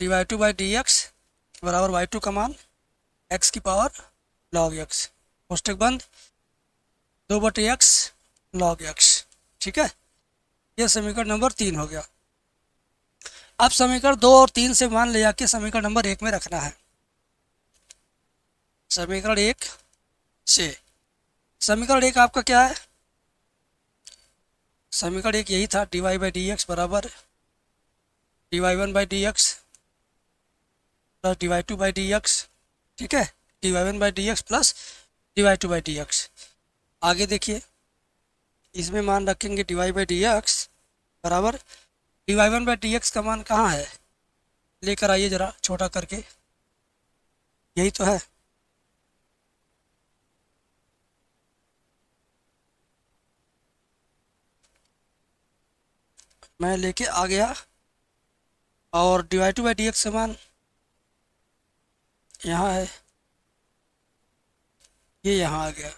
dy2 by d x बराबर y2 का मान x की पावर log x, कोष्टक बंद 2/x log x। ठीक है, यह समीकरण नंबर 3 हो गया। अब समीकरण 2 और 3 से मान ले जाके समीकरण नंबर 1 में रखना है। समीकरण 1 से। समीकरण एक आपका क्या है? समीकरण एक यही था, d y by d x बराबर d y one by d x plus d y two by d x. ठीक है, d y one by d x plus d y two by d x. आगे देखिए, इसमें मान रखेंगे d y by d x बराबर d y one by d x का मान कहाँ है, लेकर आइए ज़रा छोटा करके, यही तो है। मैं लेके आ गया, और d y two by d x का मान यहाँ है, ये यहाँ आ गया।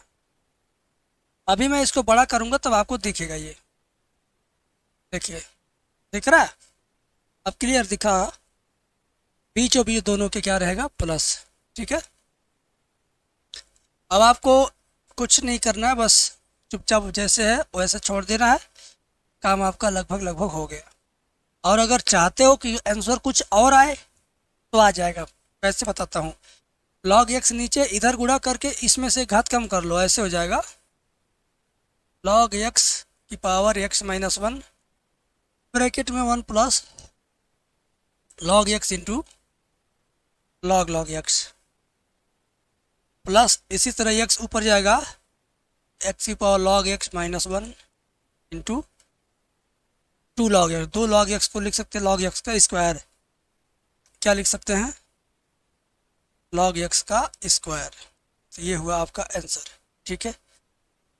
अभी मैं इसको बड़ा करूँगा तब आपको दिखेगा, ये देखिए दिख रहा है, अब क्लियर दिखा। बीचों बीच दोनों के क्या रहेगा, प्लस। ठीक है, अब आपको कुछ नहीं करना है, बस चुपचाप जैसे है वैसे छोड़ देना है, काम आपका लगभग लगभग हो गया। और अगर चाहते हो कि आंसर कुछ और आए तो आ जाएगा, वैसे बताता हूँ। log x नीचे इधर गुणा करके इसमें से घात कम कर लो, ऐसे हो जाएगा log x की power x minus one bracket में 1 plus log x into log x plus इसी तरह x ऊपर जाएगा x की power log x minus one into 2 log x। 2 log x को लिख सकते हैं log x का स्क्वायर, क्या लिख सकते हैं, log x का स्क्वायर। तो ये हुआ आपका आंसर। ठीक है,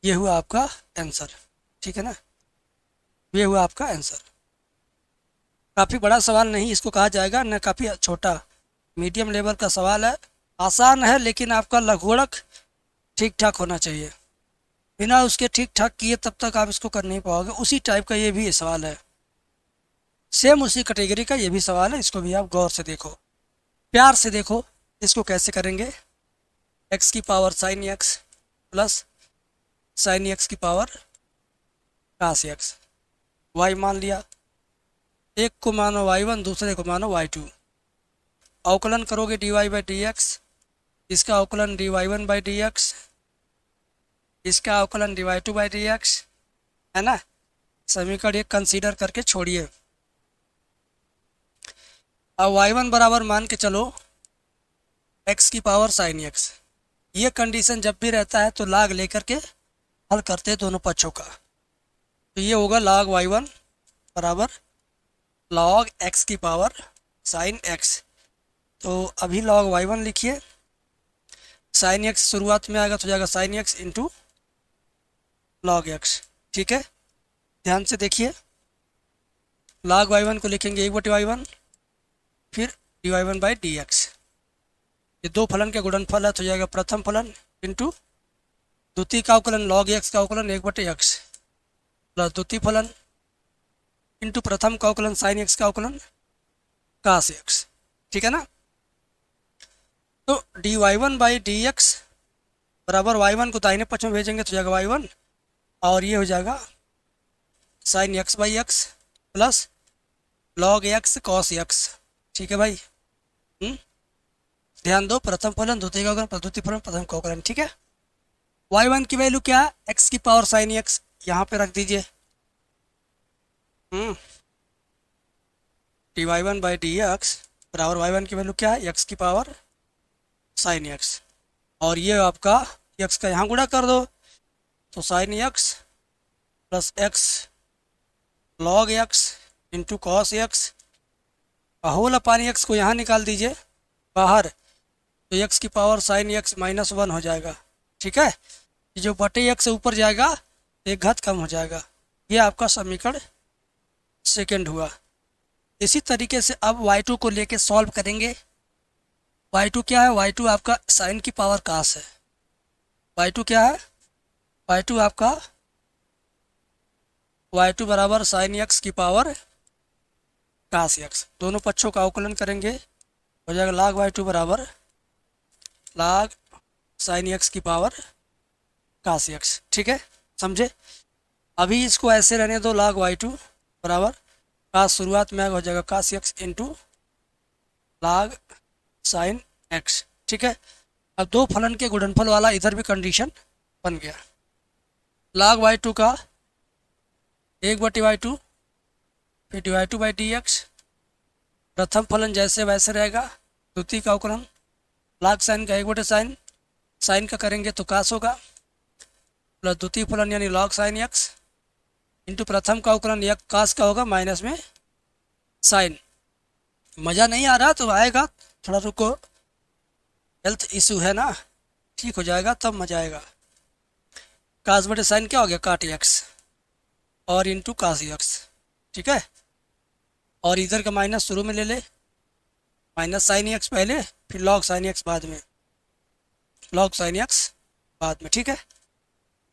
ये हुआ आपका आंसर। ठीक है ना, ये हुआ आपका आंसर। काफ़ी बड़ा सवाल नहीं इसको कहा जाएगा, न काफ़ी छोटा, मीडियम लेवल का सवाल है। आसान है लेकिन आपका लघुगणक ठीक ठाक होना चाहिए, बिना उसके ठीक ठाक किए तब तक आप इसको कर नहीं पाओगे। उसी टाइप का ये भी सवाल है, सेम उसी कैटेगरी का ये भी सवाल है, इसको भी आप गौर से देखो, प्यार से देखो। इसको कैसे करेंगे, x की power sine x plus sign x की पावर कास x, y मान लिया, एक को मानो y1 दूसरे को मानो y2। अवकलन करोगे dy बाई डी एक्स, इसका अवकलन dy one by d x, इसका अवकलन dy to by d x, है ना। समीकरण एक कंसीडर करके छोड़िए। अब y1 बराबर मान के चलो x की पावर साइन x। ये कंडीशन जब भी रहता है तो लाग लेकर के हल करते हैं दोनों पक्षों का। तो ये होगा log y1 बराबर log x की पावर साइन x। तो अभी log y1 लिखिए, साइन x शुरुआत में आएगा तो जाएगा sine x into log x। ठीक है, ध्यान से देखिए, log y1 को लिखेंगे 1/y1 फिर dy one by d x. ये दो फलन के गुणनफल है तो जाएगा प्रथम फलन इंटू द्वितीय का अवकलन log x का अवकलन 1/x प्लस द्वितीय फलन इंटू प्रथम का अवकलन साइन x का अवकलन कास x। ठीक है ना। तो d y one by d x बराबर y1 को दाहिने पक्ष में भेजेंगे तो जाएगा y1, और ये हो जाएगा sine x by x plus log x cos x। ठीक है भाई, ध्यान दो, प्रथम फलन द्वितीय का अवकलन द्वितीय फलन प्रथम का अवकलन। ठीक है, y1 की वैल्यू क्या है, x की पावर साइन x, यहाँ पे रख दीजिए। D y one by d x बराबर y1 की वैल्यू क्या है, x की पावर साइन x, और ये आपका x का यहाँ गुणा कर दो तो sine x plus x log x into cos x, whole upon x को यहाँ निकाल दीजिए बाहर, तो x की power sine x minus one हो जाएगा। ठीक है, जो बटे x से ऊपर जाएगा एक घात कम हो जाएगा। ये आपका समीकरण सेकंड हुआ। इसी तरीके से अब y2 को लेके सॉल्व करेंगे। y2 क्या है, y2 आपका साइन की पावर कास है। y2 क्या है, y2 आपका y2 बराबर साइन x की पावर कास x। दोनों पक्षों का अवकलन करेंगे हो जाएगा log y2 बराबर log साइन x की पावर कास x। ठीक है, समझे। अभी इसको ऐसे रहने दो, log y2 बराबर कास शुरुआत में हो जाएगा cos x into log sine x। ठीक है, अब दो फलन के गुणनफल वाला इधर भी कंडीशन बन गया। log y2 का 1/y2 फिर dy2/dx, प्रथम फलन जैसे वैसे रहेगा, द्वितीय का अवकलन log साइन का 1/sin, साइन का करेंगे तो कास होगा, प्लस द्वितीय फलन यानी log sin x इंटू प्रथम का अवकलन यक कास का होगा माइनस में साइन। मज़ा नहीं आ रहा तो आएगा, थोड़ा रुको, हेल्थ इशू है ना, ठीक हो जाएगा तब मजा आएगा। कास बटे साइन क्या हो गया, काट एक्स और इंटू कास एक्स, ठीक है। और इधर का माइनस शुरू में ले ले, माइनस साइन एक्स पहले फिर लॉग साइन एक्स बाद में, लॉग साइन एक्स बाद में, ठीक है।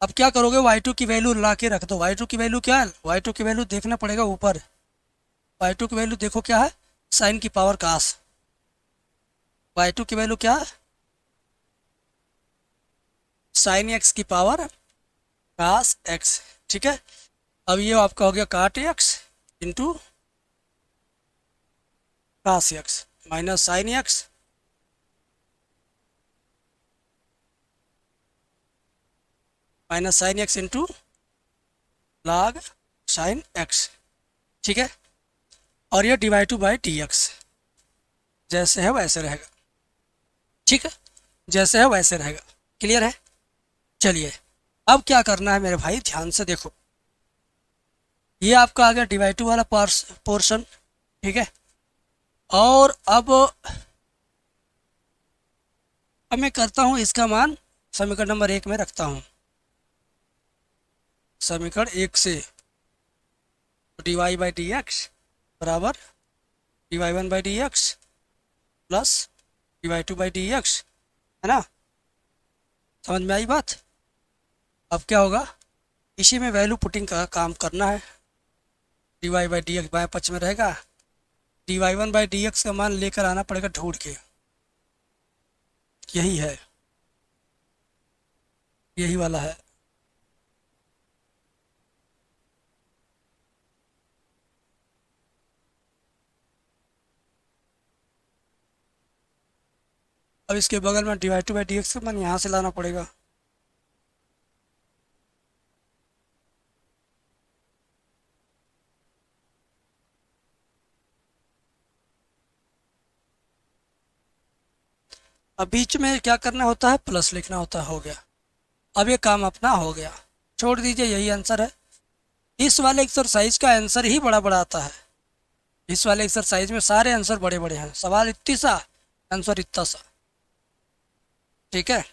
अब क्या करोगे, y2 की वैल्यू ला के रख दो। y2 की वैल्यू क्या है, y2 की वैल्यू देखना पड़ेगा ऊपर। y2 की वैल्यू देखो क्या है, साइन की पावर कास। y2 की वैल्यू क्या है, साइन एक्स की पावर कास एक्स, ठीक है। अब ये आपका हो गया cot x into cos x minus sine x minus sine x into log sine x, ठीक है। और ये dy2/dx जैसे है वैसे रहेगा, ठीक है, जैसे है वैसे रहेगा। क्लियर है। चलिए अब क्या करना है मेरे भाई, ध्यान से देखो, ये आपका आ गया dy2 वाला पोर्शन, ठीक है। और अब मैं करता हूँ इसका मान समीकरण नंबर 1 में रखता हूँ, समीकरण 1 से dy/dx बराबर dy1/dx प्लस dy2/dx, है ना, समझ में आई बात। अब क्या होगा, इसी में वैल्यू पुटिंग का काम करना है। dy/dx बाएं पक्ष में रहेगा, dy1/dx का मान लेकर आना पड़ेगा ढूंढ के, यही है, यही वाला है। अब इसके बगल में dy2/dx का मान यहाँ से लाना पड़ेगा। अब बीच में क्या करना होता है, प्लस लिखना होता है, हो गया। अब ये काम अपना हो गया, छोड़ दीजिए, यही आंसर है। इस वाले एक्सरसाइज का आंसर ही बड़ा बड़ा आता है, इस वाले एक्सरसाइज में सारे आंसर बड़े बड़े हैं, सवाल इतनी सा आंसर इतना सा, ठीक है।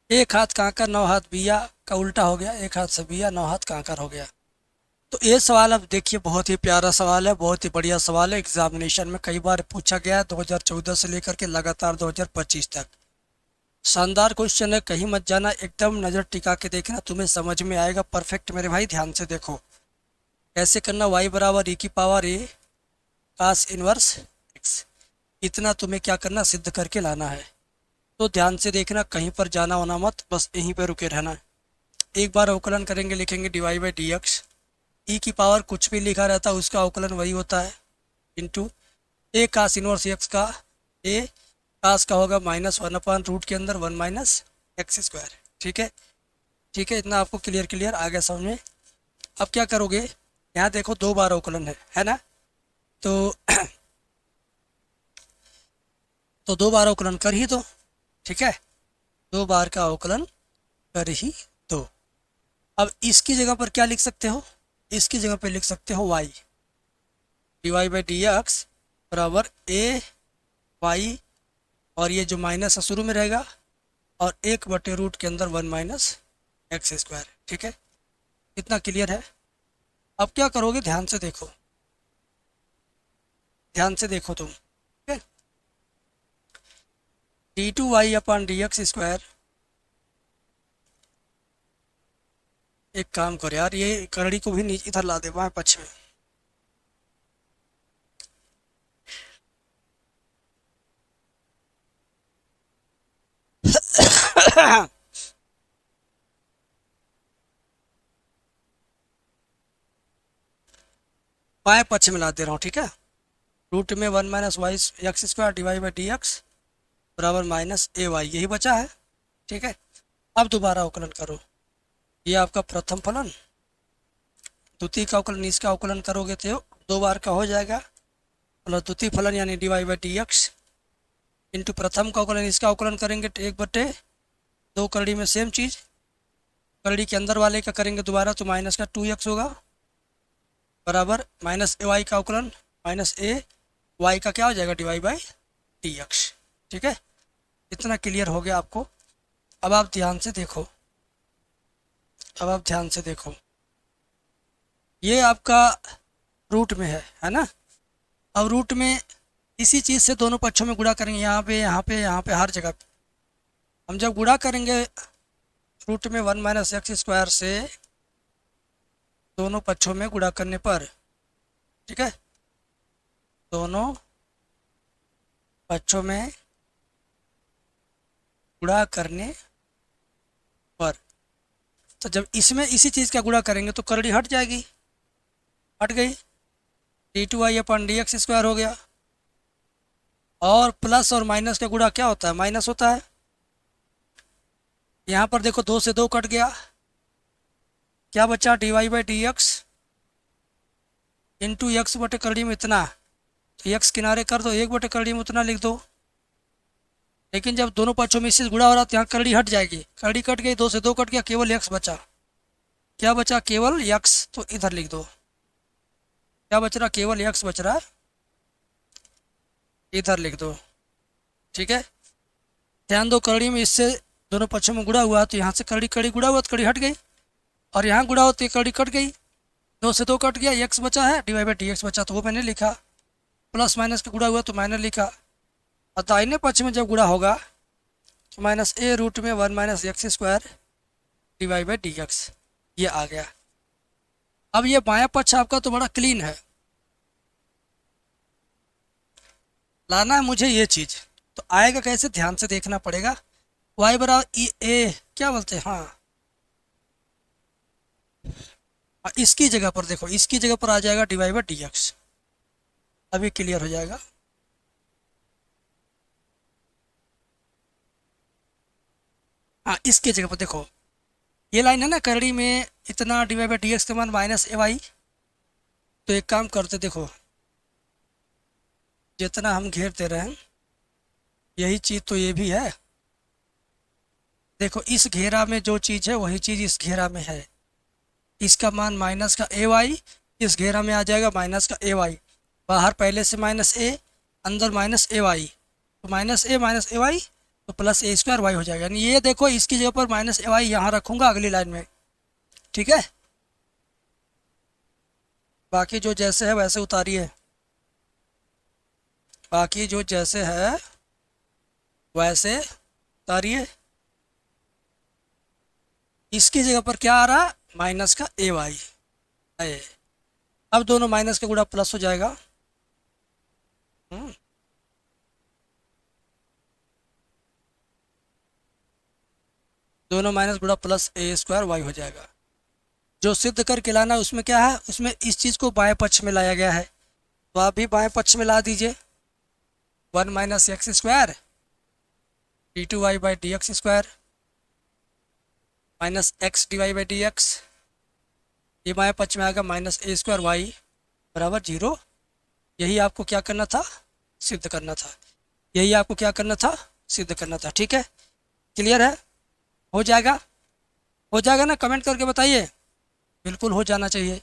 एक हाथ कांकर नौ हाथ बिया का उल्टा हो गया, एक हाथ से बिया नौ हाथ कांकर हो गया। तो ये सवाल अब देखिए बहुत ही प्यारा सवाल है, बहुत ही बढ़िया सवाल है, एग्जामिनेशन में कई बार पूछा गया है 2014 से लेकर के लगातार 2025 तक। शानदार क्वेश्चन है, कहीं मत जाना, एकदम नज़र टिका के देखना, तुम्हें समझ में आएगा परफेक्ट मेरे भाई। ध्यान से देखो कैसे करना, y बराबर e की power a cos inverse x, इतना तुम्हें क्या करना, सिद्ध करके लाना है। तो ध्यान से देखना, कहीं पर जाना होना मत, बस यहीं पर रुके रहना। एक बार अवकलन करेंगे, लिखेंगे dy/dx, e की पावर कुछ भी लिखा रहता है उसका अवकलन वही होता है, into a cos inverse x का, a कास का होगा -1/रूट के अंदर 1 - x², ठीक है, ठीक है। इतना आपको क्लियर आ गया समझ में। अब क्या करोगे, यहाँ देखो 2 बार अवकलन है ना, तो तो 2 बार अवकलन कर ही दो, ठीक है, 2 बार का अवकलन कर ही दो। अब इसकी जगह पर क्या लिख सकते हो, इसकी जगह पर लिख सकते हो y, dy/dx बराबर a y, और ये जो माइनस है शुरू में रहेगा, और 1/रूट के अंदर 1 - x², ठीक है। इतना क्लियर है। अब क्या करोगे, ध्यान से देखो, ध्यान से देखो तुम, ठीक है। d2y/dx², एक काम करो यार, ये करड़ी को भी नीचे इधर ला दे बाएं पक्ष में, बाएं पक्ष में ला दे रहा हूँ, ठीक है। रूट में 1 - y x² dy/dx बराबर माइनस ए वाई, यही बचा है। ठीक है, अब दोबारा अवकलन करो। ये आपका प्रथम फलन, द्वितीय का अवकलन, इसका अवकलन करोगे तो 2 बार का हो जाएगा, प्लस द्वितीय फलन यानी d y by d x into प्रथम का अवकलन, इसका अवकलन करेंगे तो 1/2 करड़ी में सेम चीज़, करड़ी के अंदर वाले का करेंगे दोबारा तो माइनस का 2x होगा, बराबर माइनस ए वाई का अवकलन, माइनस ए वाई का क्या हो जाएगा, d y by d x. ठीक है, इतना क्लियर हो गया आपको। अब आप ध्यान से देखो, अब आप ध्यान से देखो, ये आपका रूट में है ना। अब रूट में इसी चीज़ से दोनों पक्षों में गुणा करेंगे, यहाँ पे यहाँ पे यहाँ पे हर जगह पे। हम जब गुणा करेंगे रूट में 1 माइनस एक्स स्क्वायर से दोनों पक्षों में गुणा करने पर, ठीक है, दोनों पक्षों में गुणा करने पर, तो जब इसमें इसी चीज़ का गुणा करेंगे तो करड़ी हट जाएगी, हट गई, d2y अपन डी एक्स स्क्वायर हो गया। और प्लस और माइनस का गुणा क्या होता है, माइनस होता है। यहाँ पर देखो 2 से 2 कट गया, क्या बचा, d y by d x into x बटे करड़ी में इतना, तो एक्स किनारे कर दो, 1 बटे करड़ी में उतना लिख दो। लेकिन जब दोनों पक्षों में इससे गुणा हो रहा तो यहाँ करड़ी हट जाएगी, करड़ी कट गई, 2 से 2 कट गया, केवल एक्स बचा। क्या बचा, केवल एक्स, तो इधर लिख दो। क्या बच रहा, केवल एक्स बच रहा है, इधर लिख दो। ठीक है, ध्यान दो, करड़ी में इससे दोनों पक्षों में गुणा हुआ तो यहाँ से करड़ी करड़ी गुणा हुआ तो करड़ी हट गई, और यहाँ गुणा हो तो करड़ी कट गई, 2 से 2 कट गया, एक्स बचा है, d y by d x बचा, तो वो मैंने लिखा। प्लस माइनस का गुणा हुआ तो मैंने लिखा। और दाहिने पक्ष में जब गुणा होगा तो माइनस ए रूट में 1 minus x square d y by d x, ये आ गया। अब ये बायां पक्ष आपका तो बड़ा क्लीन है, लाना है मुझे ये चीज़, तो आएगा कैसे, ध्यान से देखना पड़ेगा। वाई बराबर ई ए क्या बोलते हैं, हाँ, इसकी जगह पर देखो, इसकी जगह पर आ जाएगा d y by d x. अभी क्लियर हो जाएगा। हाँ, इसके जगह पर देखो, ये लाइन है ना, करड़ी में इतना d y by d x के मान माइनस ए वाई, तो एक काम करते, देखो जितना हम घेर दे रहे हैं यही चीज़ तो ये भी है। देखो इस घेरा में जो चीज़ है वही चीज़ इस घेरा में है, इसका मान माइनस का ए वाई, इस घेरा में आ जाएगा माइनस का ए वाई, बाहर पहले से माइनस ए, अंदर माइनस ए वाई, तो माइनस ए वाई तो प्लस ए स्क्वायर वाई हो जाएगा। यानी ये देखो, इसकी जगह पर माइनस ए वाई यहाँ रखूँगा अगली लाइन में। ठीक है, बाकी जो जैसे है वैसे उतारिए, बाकी जो जैसे है वैसे उतारिए। इसकी जगह पर क्या आ रहा, माइनस का ए वाई है। अब दोनों माइनस का गुणा प्लस हो जाएगा। दोनों माइनस गुणा प्लस ए स्क्वायर वाई हो जाएगा। जो सिद्ध करके लाना है उसमें क्या है, उसमें इस चीज़ को बाएं पक्ष में लाया गया है, तो आप भी बाएं पक्ष में ला दीजिए। 1 minus x square d two y by d x square minus x d y by d x, ये बाएं पक्ष में आएगा माइनस ए स्क्वायर वाई बराबर 0। यही आपको क्या करना था, सिद्ध करना था। यही आपको क्या करना था, सिद्ध करना था। ठीक है, क्लियर है, हो जाएगा, हो जाएगा ना, कमेंट करके बताइए। बिल्कुल हो जाना चाहिए।